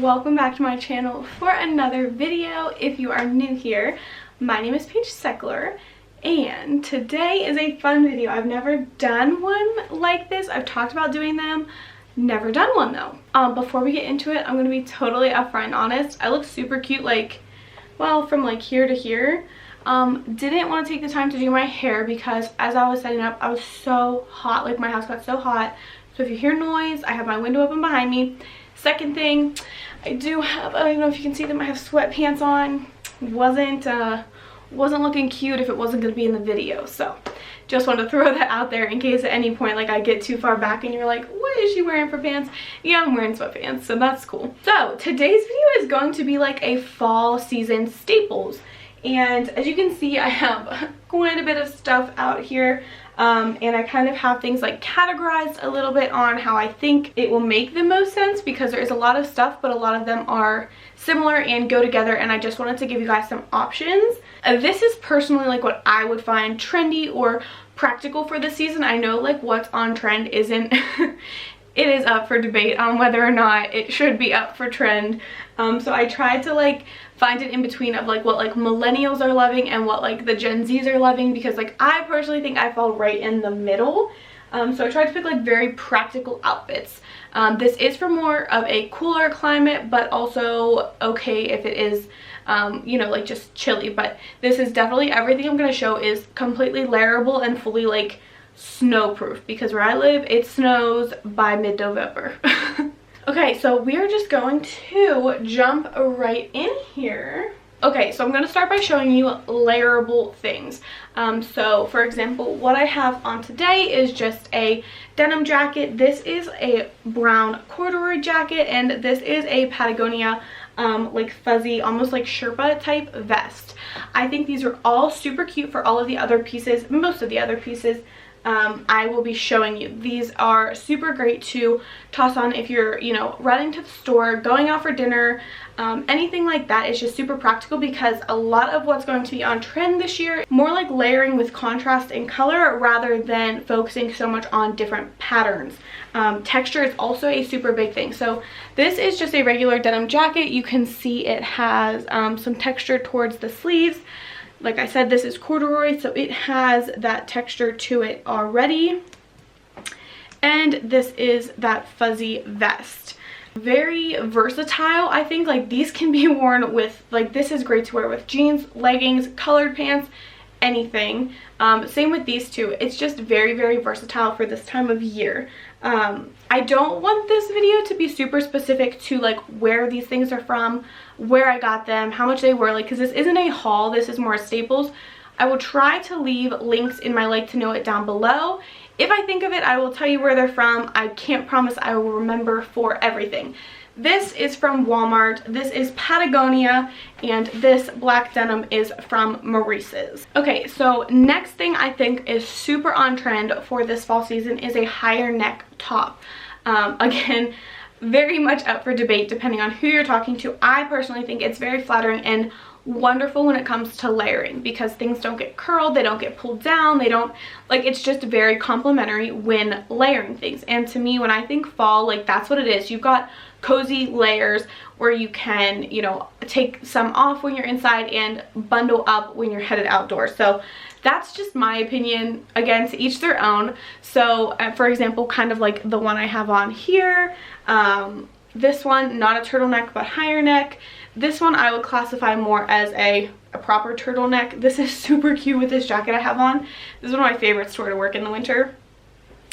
welcome back to my channel for another video. If you are new here, my name is Paige Sechler and today is a fun video. I've never done one like this. I've talked about doing them, never done one though. Before we get into it, I'm gonna be totally upfront and honest. I look super cute, from here to here. Didn't want to take the time to do my hair because as I was setting up, I was so hot. Like, my house got so hot. So if you hear noise, I have my window open behind me. Second thing, I do have, I don't know if you can see them, I have sweatpants on. Wasn't looking cute if it wasn't going to be in the video. So just wanted to throw that out there in case at any point I get too far back and you're like, what is she wearing for pants? Yeah, I'm wearing sweatpants, so that's cool. So today's video is going to be like a fall season staples. And as you can see, I have quite a bit of stuff out here. And I kind of have things categorized a little bit on how I think it will make the most sense, because there is a lot of stuff, but a lot of them are similar and go together, and I just wanted to give you guys some options. This is personally what I would find trendy or practical for this season. I know what's on trend isn't it is up for debate on whether or not it should be up for trend. So I tried to find it in between of what millennials are loving and what the Gen Zs are loving, because I personally think I fall right in the middle. So I tried to pick very practical outfits. This is for more of a cooler climate, but also okay if it is you know, just chilly. But this is definitely, everything I'm going to show is completely layerable and fully snowproof, because where I live it snows by mid-November. Okay, so we are just going to jump right in here. Okay, so I'm going to start by showing you layerable things. So for example, what I have on today is just a denim jacket. This is a brown corduroy jacket, and this is a Patagonia fuzzy, almost Sherpa type vest. I think these are all super cute for all of the other pieces, most of the other pieces I will be showing you. These are super great to toss on if you're, you know, running to the store, going out for dinner, anything like that. Is just super practical, because a lot of what's going to be on trend this year, more layering with contrast and color rather than focusing so much on different patterns. Texture is also a super big thing. So this is just a regular denim jacket. You can see it has some texture towards the sleeves. Like I said, this is corduroy, so it has that texture to it already. And this is that fuzzy vest. Very versatile, I think. These can be worn with, this is great to wear with jeans, leggings, colored pants, anything. Same with these two. It's just very, very versatile for this time of year. I don't want this video to be super specific to where these things are from, where I got them, how much they were, because this isn't a haul, this is more staples. I will try to leave links in my to know it down below. If I think of it, I will tell you where they're from. I can't promise I will remember for everything. This is from Walmart, this is Patagonia, and this black denim is from Maurice's. Okay, so next thing I think is super on trend for this fall season is a higher neck top. Again, very much up for debate depending on who you're talking to. I personally think it's very flattering and wonderful when it comes to layering, because things don't get curled, they don't get pulled down, they don't, it's just very complimentary when layering things. And to me, when I think fall, that's what it is. You've got cozy layers where you can, you know, take some off when you're inside and bundle up when you're headed outdoors. So that's just my opinion. Again, to each their own. So for example, kind of the one I have on here, this one, not a turtleneck but higher neck. This one I would classify more as a proper turtleneck. This is super cute with this jacket I have on. This is one of my favorites to wear to work in the winter.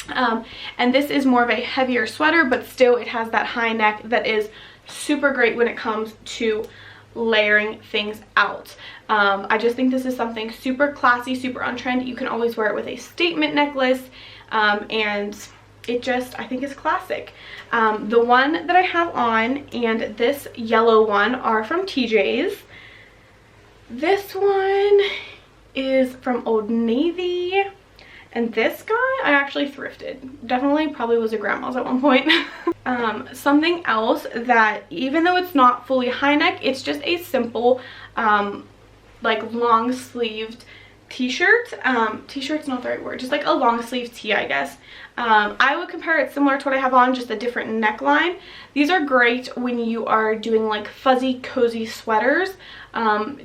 And this is more of a heavier sweater, but still it has that high neck that is super great when it comes to layering things out. I just think this is something super classy, super on trend. You can always wear it with a statement necklace, and it just, I think, is classic. The one that I have on and this yellow one are from TJ's. This one is from Old Navy. And this guy I actually thrifted. Definitely probably was a grandma's at one point. Something else that, even though it's not fully high neck, it's just a simple long sleeved t-shirt. T-shirt's not the right word, just like a long sleeve tee, I guess. I would compare it similar to what I have on, just a different neckline. These are great when you are doing like fuzzy cozy sweaters,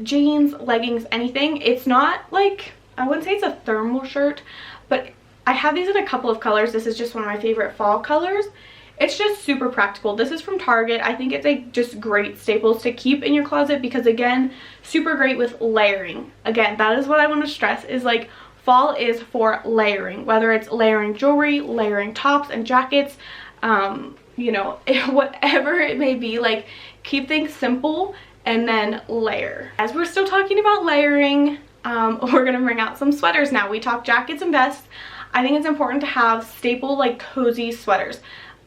jeans, leggings, anything. It's not like, I wouldn't say it's a thermal shirt, but I have these in a couple of colors. This is just one of my favorite fall colors. It's just super practical. This is from Target. I think it's like just great staples to keep in your closet because, again, super great with layering. Again, that is what I want to stress, is like fall is for layering, whether it's layering jewelry, layering tops and jackets, you know, whatever it may be. Like, keep things simple and then layer. As we're still talking about layering, we're gonna bring out some sweaters now. We talked jackets and vests. I think it's important to have staple, like, cozy sweaters.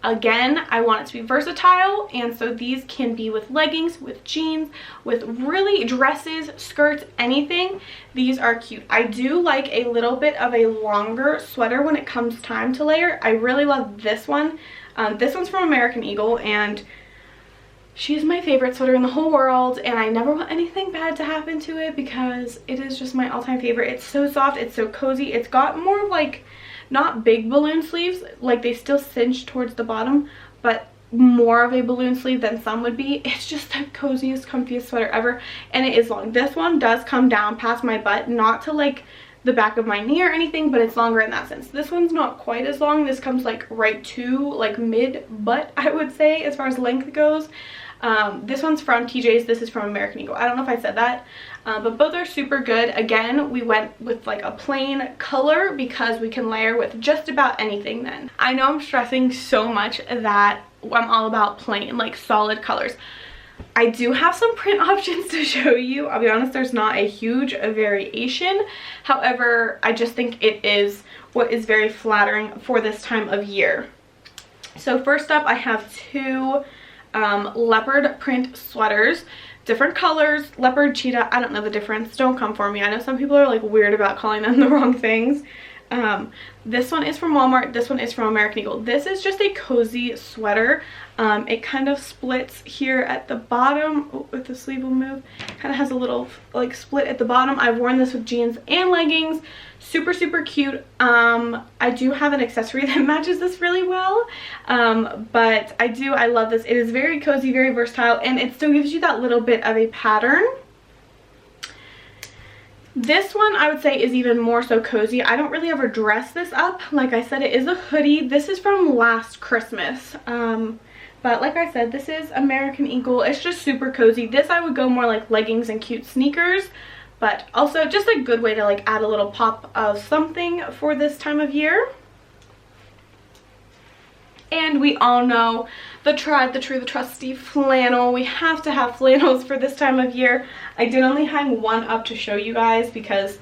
Again, I want it to be versatile, and so these can be with leggings, with jeans, with really dresses, skirts, anything. These are cute. I do like a little bit of a longer sweater when it comes time to layer. I really love this one. This one's from American Eagle, and she is my favorite sweater in the whole world, and I never want anything bad to happen to it because it is just my all-time favorite. It's so soft, it's so cozy. It's got more of like, not big balloon sleeves, like they still cinch towards the bottom, but more of a balloon sleeve than some would be. It's just the coziest, comfiest sweater ever, and it is long. This one does come down past my butt, not to like the back of my knee or anything, but it's longer in that sense. This one's not quite as long. This comes like right to like mid butt, I would say, as far as length goes. This one's from TJ's. This is from American Eagle. I don't know if I said that, but both are super good. Again, we went with like a plain color because we can layer with just about anything then. I know I'm stressing so much that I'm all about plain, like solid colors. I do have some print options to show you. I'll be honest, there's not a huge variation. However, I just think it is what is very flattering for this time of year. So first up, I have two leopard print sweaters, different colors. Leopard, cheetah, I don't know the difference. Don't come for me. I know some people are like weird about calling them the wrong things. This one is from Walmart. This one is from American Eagle. This is just a cozy sweater. It kind of splits here at the bottom. Oh, if the sleeve will move, kind of has a little like split at the bottom. I've worn this with jeans and leggings. Super, super cute. I do have an accessory that matches this really well, but I love this. It is very cozy, very versatile, and it still gives you that little bit of a pattern. This one I would say is even more so cozy. I don't really ever dress this up. Like I said, it is a hoodie. This is from last Christmas. But like I said, this is American Eagle. It's just super cozy. This I would go more like leggings and cute sneakers, but also just a good way to like add a little pop of something for this time of year. And we all know the tried, the true, the trusty flannel. We have to have flannels for this time of year. I did only hang one up to show you guys because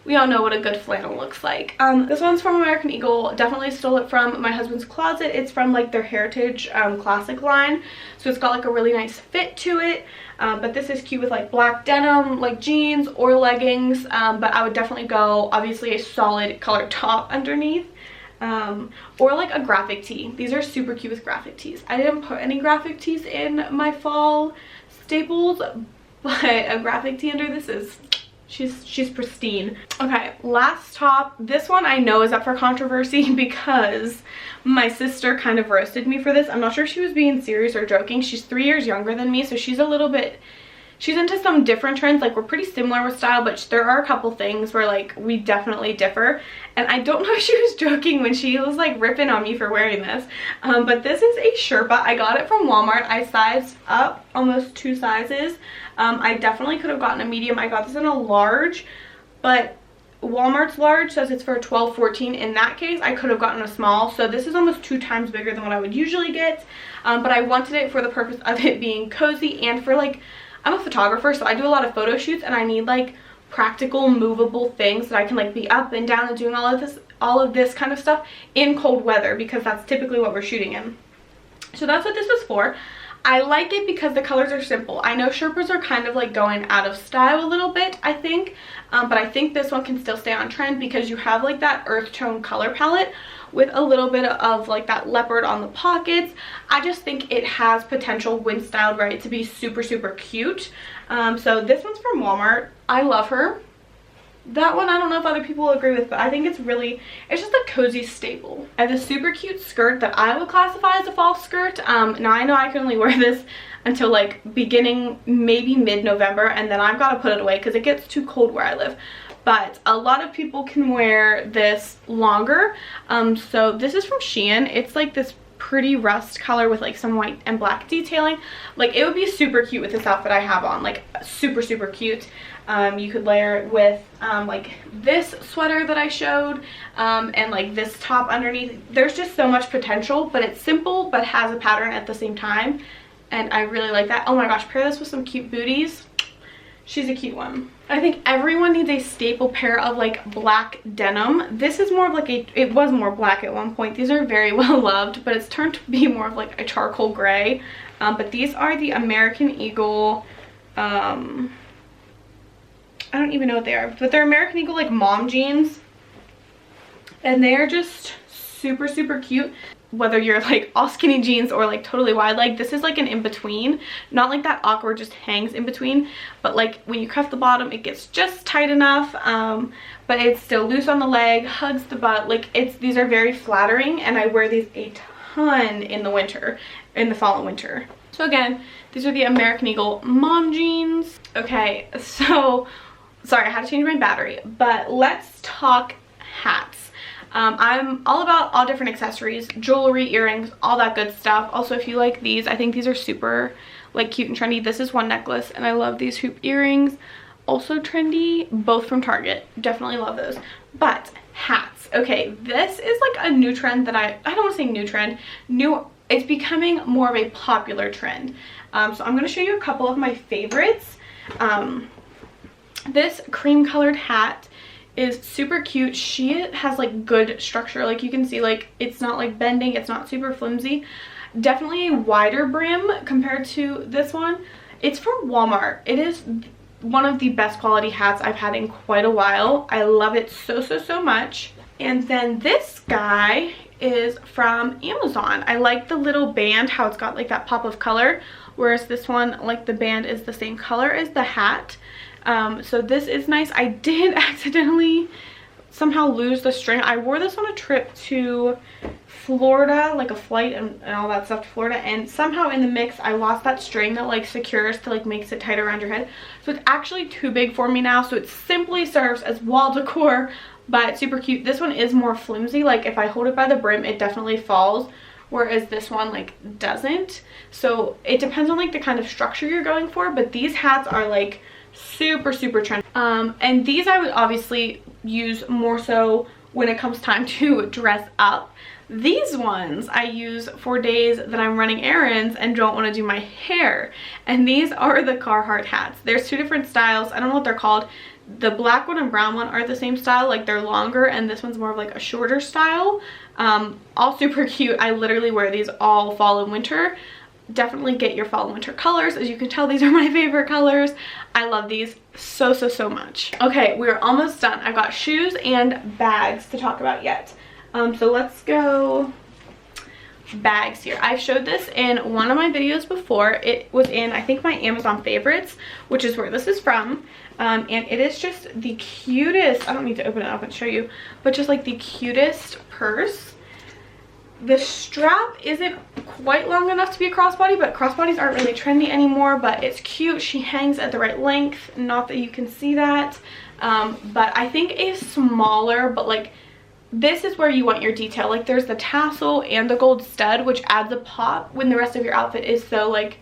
we all know what a good flannel looks like. This one's from American Eagle. Definitely stole it from my husband's closet. It's from like their Heritage Classic line. So it's got like a really nice fit to it. But this is cute with like black denim, like jeans or leggings. But I would definitely go, obviously, a solid colored top underneath. Or like a graphic tee. These are super cute with graphic tees. I didn't put any graphic tees in my fall staples, but a graphic tee under this is, she's pristine. Okay, last top. This one I know is up for controversy because my sister kind of roasted me for this. I'm not sure if she was being serious or joking. She's 3 years younger than me, so she's a little bit, she's into some different trends. Like, we're pretty similar with style, but there are a couple things where like we definitely differ. And I don't know if she was joking when she was like ripping on me for wearing this. But this is a Sherpa. I got it from Walmart. I sized up almost 2 sizes. I definitely could have gotten a medium. I got this in a large, but Walmart's large says it's for a 12-14. In that case, I could have gotten a small. So this is almost 2 times bigger than what I would usually get. But I wanted it for the purpose of it being cozy and for like, I'm a photographer, so I do a lot of photo shoots, and I need like practical movable things that I can like be up and down and doing all of this kind of stuff in cold weather, because that's typically what we're shooting in. So that's what this is for. I like it because the colors are simple. I know Sherpas are kind of like going out of style a little bit, I think, but I think this one can still stay on trend because you have like that earth tone color palette with a little bit of like that leopard on the pockets. I just think it has potential when styled right to be super, super cute. So this one's from Walmart. I love her. That one I don't know if other people will agree with, but I think it's just a cozy staple. I have this super cute skirt that I would classify as a fall skirt. Now I know I can only wear this until like beginning maybe mid-November, and then I've got to put it away because it gets too cold where I live. But a lot of people can wear this longer. So this is from Shein. It's like this pretty rust color with like some white and black detailing. Like it would be super cute with this outfit I have on, like super cute. You could layer it with like this sweater that I showed, and like this top underneath. There's just so much potential, but it's simple but has a pattern at the same time, and I really like that. Oh my gosh, pair this with some cute booties. She's a cute one. I think everyone needs a staple pair of like black denim. This is more of like it was more black at one point. These are very well loved, but it's turned to be more of like a charcoal gray. But these are the American Eagle, I don't even know what they are, but they're American Eagle like mom jeans, and they're just super cute. Whether you're like all skinny jeans or like totally wide leg, this is like an in-between, not like that awkward just hangs in between, but like when you cuff the bottom it gets just tight enough, but it's still loose on the leg, hugs the butt. Like these are very flattering, and I wear these a ton in the fall and winter. So again, these are the American Eagle mom jeans. Okay, so sorry, I had to change my battery, but let's talk hats. I'm all about all different accessories, jewelry, earrings, all that good stuff. Also, if you like these, I think these are super like cute and trendy. This is one necklace, and I love these hoop earrings. Also trendy, both from Target. Definitely love those. But hats. Okay, this is like a new trend that I don't want to say new trend. It's becoming more of a popular trend. So I'm going to show you a couple of my favorites. This cream colored hat is super cute. She has like good structure, like you can see, like it's not like bending, it's not super flimsy. Definitely a wider brim compared to this one. It's from Walmart. It is one of the best quality hats I've had in quite a while. I love it so much. And then this guy is from Amazon. I like the little band, how it's got like that pop of color, whereas this one, like the band is the same color as the hat. So this is nice. I did accidentally somehow lose the string. I wore this on a trip to Florida, like a flight and all that stuff to Florida, and somehow in the mix I lost that string that like secures to like makes it tight around your head. So it's actually too big for me now, so it simply serves as wall decor, but super cute. This one is more flimsy, like if I hold it by the brim it definitely falls, whereas this one like doesn't. So it depends on like the kind of structure you're going for, but these hats are like super trendy. And these I would obviously use more so when it comes time to dress up. These ones I use for days that I'm running errands and don't want to do my hair, and these are the Carhartt hats. There's two different styles. I don't know what they're called. The black one and brown one are the same style, like they're longer, and this one's more of like a shorter style. All super cute. I literally wear these all fall and winter. Definitely get your fall and winter colors. As you can tell, these are my favorite colors. I love these so much. Okay, we're almost done. I've got shoes and bags to talk about yet. So let's go bags here. I've showed this in one of my videos before. It was in, I think, my Amazon favorites, which is where this is from. And it is just the cutest, I don't need to open it up and show you, but just like the cutest purse. The strap isn't quite long enough to be a crossbody, but crossbodies aren't really trendy anymore, but it's cute. She hangs at the right length, not that you can see that. But I think a smaller, but like this is where you want your detail. Like there's the tassel and the gold stud, which adds a pop when the rest of your outfit is so like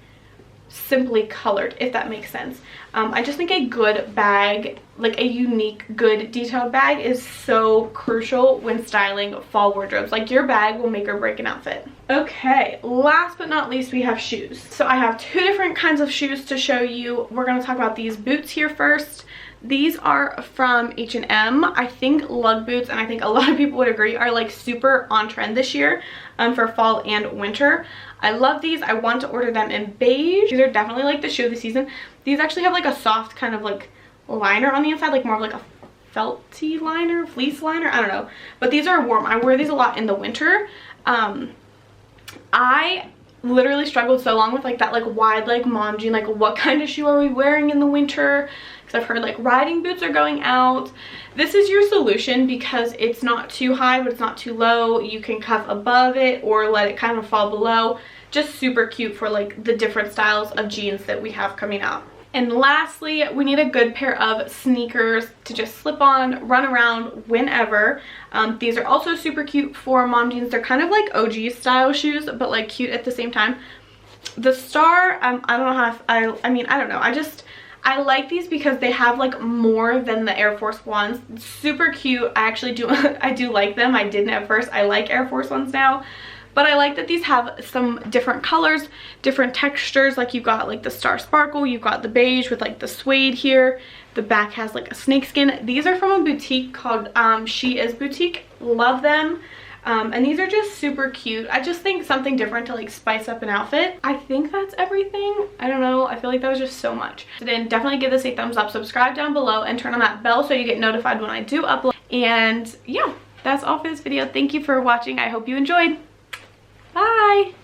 simply colored, if that makes sense. I just think a good bag, like a unique, good detailed bag, is so crucial when styling fall wardrobes. Like your bag will make or break an outfit. Okay, last but not least, we have shoes. So I have two different kinds of shoes to show you. We're going to talk about these boots here first. These are from H&M. I think lug boots, and I think a lot of people would agree, are like super on trend this year for fall and winter. I love these. I want to order them in beige. These are definitely like the shoe of the season. These actually have like a soft kind of like liner on the inside, like more of like a felty liner, fleece liner, I don't know. But these are warm. I wear these a lot in the winter. I literally struggled so long with like that like wide leg mom jean, like what kind of shoe are we wearing in the winter, because I've heard like riding boots are going out. This is your solution because it's not too high but it's not too low. You can cuff above it or let it kind of fall below. Just super cute for like the different styles of jeans that we have coming out. And lastly, we need a good pair of sneakers to just slip on, run around whenever. These are also super cute for mom jeans. They're kind of like OG style shoes, but like cute at the same time. The Star, I don't know how, I mean, I don't know. I like these because they have like more than the Air Force Ones. Super cute. I actually do, I do like them. I didn't at first. I like Air Force Ones now. But I like that these have some different colors, different textures. Like you've got like the Star Sparkle, you've got the beige with like the suede here. The back has like a snakeskin. These are from a boutique called She Is Boutique. Love them. And these are just super cute. I just think something different to like spice up an outfit. I think that's everything. I don't know. I feel like that was just so much. So then definitely give this a thumbs up, subscribe down below, and turn on that bell so you get notified when I do upload. And yeah, that's all for this video. Thank you for watching. I hope you enjoyed. Bye!